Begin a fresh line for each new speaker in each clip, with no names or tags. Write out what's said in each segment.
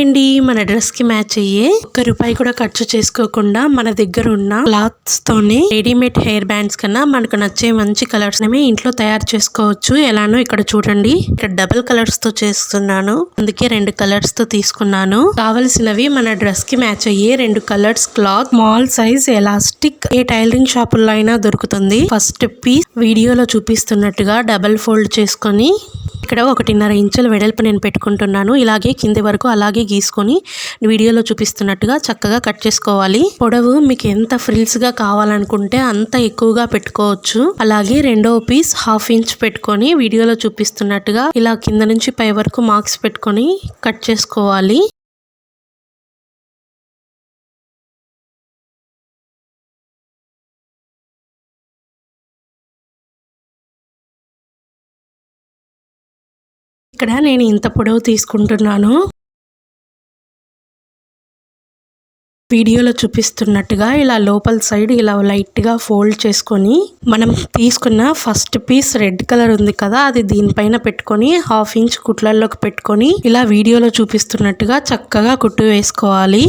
అండి, మన డ్రెస్ కి మ్యాచ్ అయ్యే ₹1 కూడా ఖర్చు చేసుకోకుండా మన దగ్గర ఉన్న క్లాత్స్ తోనే రెడీమేడ్ హెయిర్ బ్యాండ్స్ కన్నా మనకు నచ్చే మంచి కలర్స్ ఇంట్లో తయారు చేసుకోవచ్చు. ఎలానో ఇక్కడ చూడండి. ఇక్కడ డబుల్ కలర్స్ తో చేస్తున్నాను, అందుకే 2 కలర్స్ తో తీసుకున్నాను. కావలసినవి మన డ్రెస్ కి మ్యాచ్ అయ్యే 2 colours cloth, small size elastic, ఏ టైలరింగ్ షాపుల్లో అయినా దొరుకుతుంది. ఫస్ట్ పీస్ వీడియోలో చూపిస్తున్నట్టుగా డబల్ ఫోల్డ్ చేసుకొని ఇక్కడ 1.5 ఇంచుల వెడల్పు నేను పెట్టుకుంటున్నాను. ఇలాగే కింది వరకు అలాగే గీసుకొని వీడియోలో చూపిస్తున్నట్టుగా చక్కగా కట్ చేసుకోవాలి. పొడవు మీకు ఎంత ఫ్రిల్స్ గా కావాలనుకుంటే అంత ఎక్కువగా పెట్టుకోవచ్చు. అలాగే రెండవ పీస్ 1/2 ఇంచ్ పెట్టుకొని వీడియోలో చూపిస్తున్నట్టుగా ఇలా కింద నుంచి పై వరకు మార్క్స్ పెట్టుకొని కట్ చేసుకోవాలి. ఇక్కడ నేను ఇంత పొడవు తీసుకుంటున్నాను. వీడియోలో చూపిస్తున్నట్టుగా ఇలా లోపల సైడ్ ఇలా లైట్ గా ఫోల్డ్ చేసుకొని మనం తీసుకున్న ఫస్ట్ పీస్ రెడ్ కలర్ ఉంది కదా, అది దీనిపైన పెట్టుకొని 1/2 ఇంచ్ కుట్లలోకి పెట్టుకొని ఇలా వీడియోలో చూపిస్తున్నట్టుగా చక్కగా కుట్టు వేసుకోవాలి.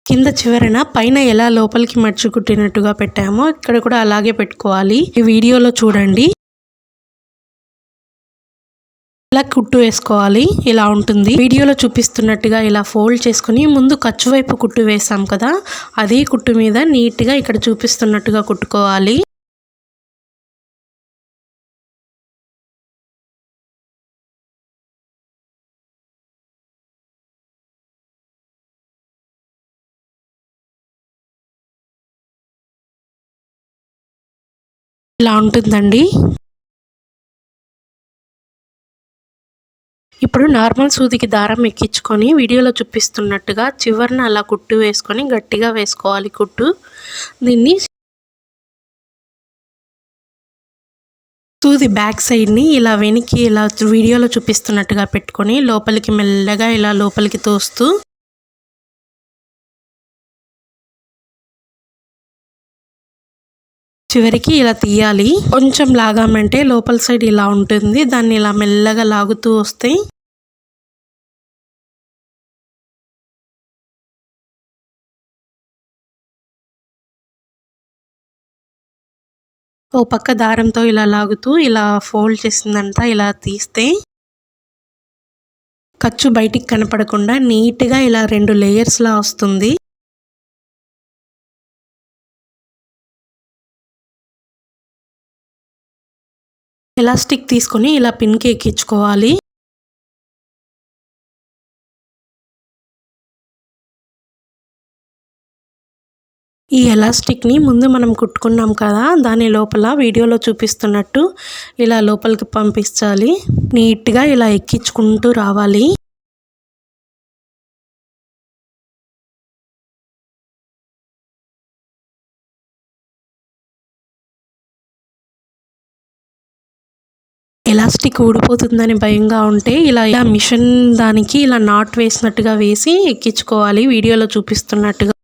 కింద చివరన పైన ఎలా లోపలికి మర్చి కుట్టినట్టుగా పెట్టామో ఇక్కడ కూడా అలాగే పెట్టుకోవాలి. ఈ వీడియోలో చూడండి. ఇలా కుట్టు వేసుకోవాలి. ఇలా ఉంటుంది. వీడియోలో చూపిస్తున్నట్టుగా ఇలా ఫోల్డ్ చేసుకుని ముందు ఖర్చు వైపు కుట్టు వేసాం కదా, అదే కుట్టు మీద నీట్ గా ఇక్కడ చూపిస్తున్నట్టుగా కుట్టుకోవాలి. ఇలా ఉంటుందండి. ఇప్పుడు నార్మల్ సూదికి దారం ఎక్కించుకొని వీడియోలో చూపిస్తున్నట్టుగా చివరన అలా కుట్టు వేసుకొని గట్టిగా వేసుకోవాలి కుట్టు. దీన్ని సూది బ్యాక్ సైడ్ని ఇలా వెనక్కి ఇలా వీడియోలో చూపిస్తున్నట్టుగా పెట్టుకొని లోపలికి మెల్లగా ఇలా లోపలికి తోస్తూ చివరికి ఇలా తీయాలి. కొంచెం లాగామంటే లోపల సైడ్ ఇలా ఉంటుంది. దాన్ని ఇలా మెల్లగా లాగుతూ వస్తే ఓ పక్క దారంతో ఇలా లాగుతూ ఇలా ఫోల్డ్ చేసిందంతా ఇలా తీస్తే ఖర్చు బయటికి కనపడకుండా నీట్గా ఇలా 2 లేయర్స్ లా వస్తుంది. ఎలాస్టిక్ తీసుకొని ఇలా పిన్కి ఎక్కించుకోవాలి. ఈ ఎలాస్టిక్ని ముందు మనం కుట్టుకున్నాం కదా, దాని లోపల వీడియోలో చూపిస్తున్నట్టు ఇలా లోపలికి పంపించాలి. నీట్గా ఇలా ఎక్కించుకుంటూ రావాలి. ఎలాస్టిక్ ఊడిపోతుందని భయంగా ఉంటే ఇలా మిషన్ దానికి ఇలా నాట్ వేసినట్టుగా వేసి ఎక్కించుకోవాలి. వీడియోలో చూపిస్తున్నట్టుగా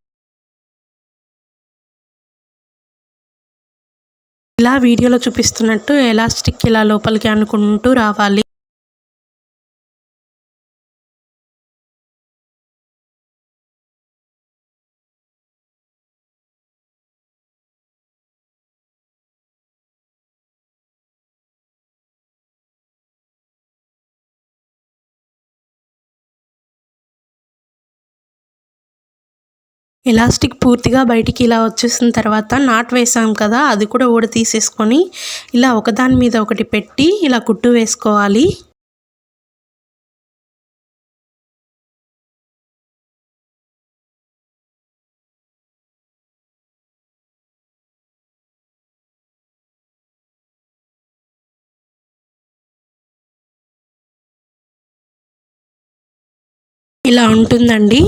ఇలా వీడియోలో చూపిస్తున్నట్టు ఎలాస్టిక్ ఇలా లోపలికి అనుకుంటూ రావాలి. ఎలాస్టిక్ పూర్తిగా బయటికి ఇలా వచ్చేసిన తర్వాత నాట్ వేసాం కదా, అది కూడా ఊడ తీసేసుకొని ఇలా ఒకదాని మీద ఒకటి పెట్టి ఇలా కుట్టు వేసుకోవాలి. ఇలా ఉంటుందండి.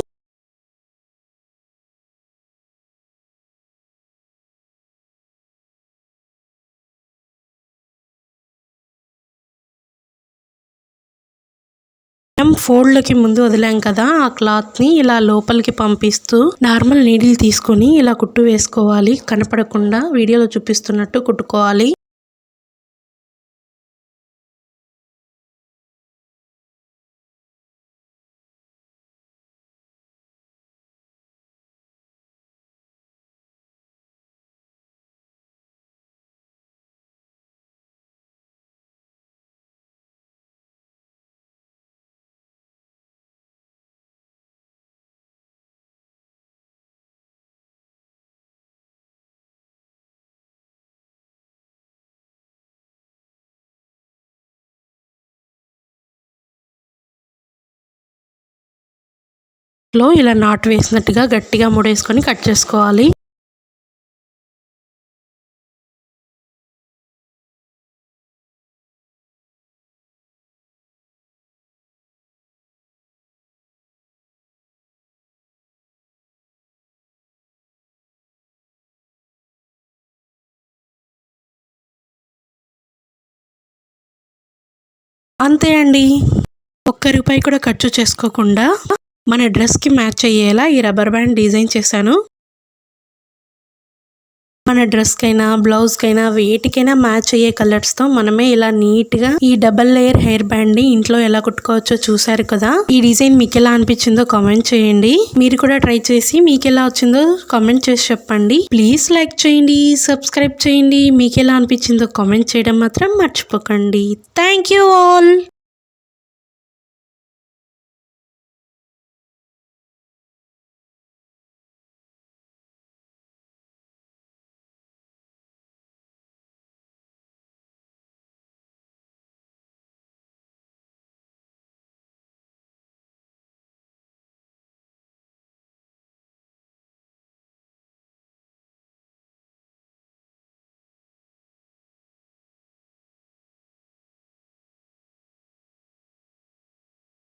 మనం ఫోల్డ్లకి ముందు వదిలాం కదా, ఆ క్లాత్ని ఇలా లోపలికి పంపిస్తూ నార్మల్ నీడిల్ తీసుకొని ఇలా కుట్టు వేసుకోవాలి. కనపడకుండా వీడియోలో చూపిస్తున్నట్టు కుట్టుకోవాలి. లో ఇలా నాట్ వేసినట్టుగా గట్టిగా ముడేసుకొని కట్ చేసుకోవాలి. అంతే అండి. ఒక్క రూపాయి కూడా ఖర్చు చేసుకోకుండా మన డ్రెస్‌కి మ్యాచ్ అయ్యేలా ఈ రబ్బర్ బ్యాండ్ డిజైన్ చేశాను. మన డ్రెస్‌కైనా, బ్లౌజ్‌కైనా వేటికైనా మ్యాచ్ అయ్యే కలర్స్‌తో మనమే ఇలా నీట్‌గా ఈ డబుల్ లేయర్ హెయిర్ బ్యాండ్‌ని ఇంట్లో ఎలా కుట్టుకోవచ్చో చూసారు కదా! ఈ డిజైన్ మీకెలా అనిపించిందో కామెంట్ చేయండి. మీరు కూడా ట్రై చేసి మీకెలా వచ్చిందో కామెంట్ చేసి చెప్పండి. ప్లీజ్ లైక్ చేయండి, సబ్స్క్రైబ్ చేయండి. మీకెలా అనిపించిందో కామెంట్ చేయడం మాత్రం మర్చిపోకండి. Thank you all.